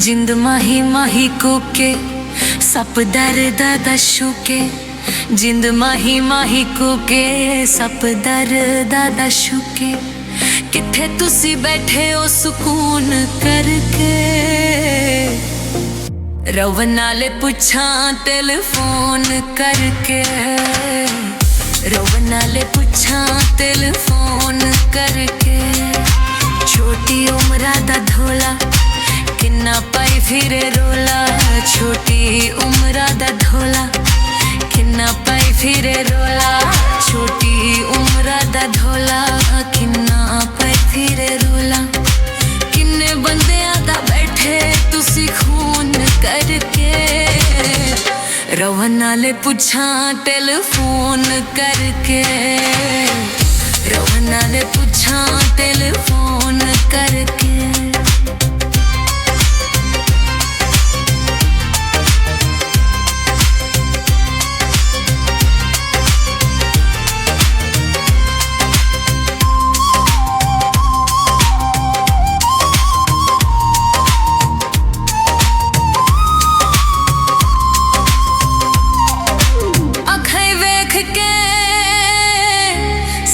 जिंद माही माही कोके सप दर्द दशू के जिंद माही माही कोके सप दर्द दशू के किथे तुसी बैठे हो सुकून करके रवन नाले पुछा टेलीफोन करके रवन नाले पुछा टेलीफोन करके छोटी उम्र दा धोला किन्ना पाई फिरे रोला छोटी उम्र दा धोला किन्ना पाई फिरे रोला छोटी उम्र दा धोला किन्ना पाई फिरे रोला किन्ने बंदियां दा बैठे तुसी खून करके रवन नाले पुछा टेलीफोन करके रवन नाले पुछा टेलीफोन करके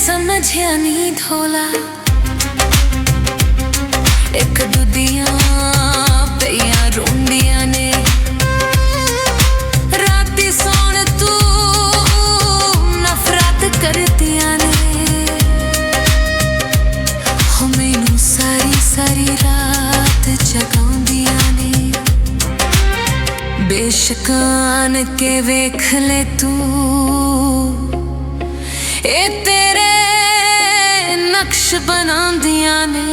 समझिया नी धोला एक दुदियां पिया रोंदियां ने राती सोन तू नफरत करदियां ने हो मैनू सारी सारी रात जगाउंदियां ने बेशकान के वेख ले तू ए तेरे नक्श बनांदियां ने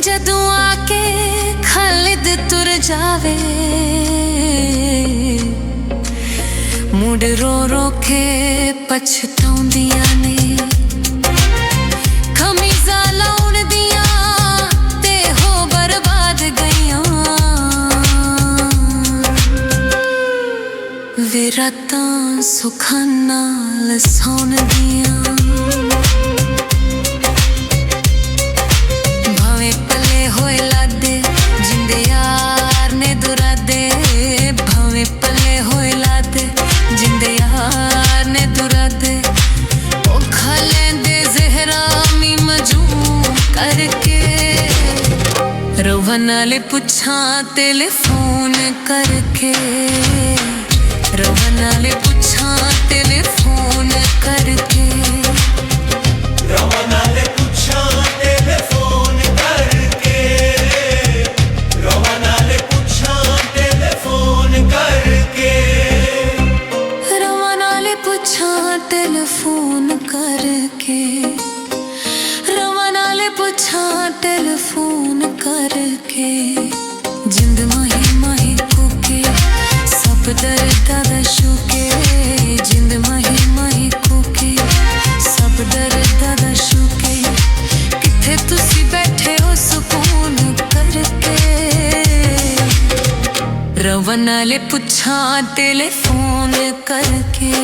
जदों आके खालिद तुर जावे मुड़ रो रो के पछताउंदियां ने खमीज़ा लाउण दियां ते हो बर्बाद गईयां वे रातां सुखां नाल सौण दियां भावें पले होए लादे जिंदे यार ने दुरादे भावें पले होए लादे जिंदे यार ने दुरादे ओ खा लेंदे ज़हरा मी मजूम करके रवन नाले पुछा टेलीफोन करके रवन नाले पुछा टेलीफोन करके रवन नाले पुछा टेलीफोन करके रवन नाले पुछा टेलीफोन करके रवन नाले पुछा टेलीफोन करके रवन नाले पुछा टेलीफोन करके जिंद माही माही कोके सप दर्द दशू के जिंद माही माही कोके सब दर्द दशू के किथे तुसी बैठे हो सुकून करके रवन नाले पुछा टेलीफोन करके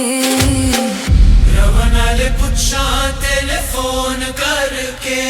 रवन नाले पुछा टेलीफोन करके।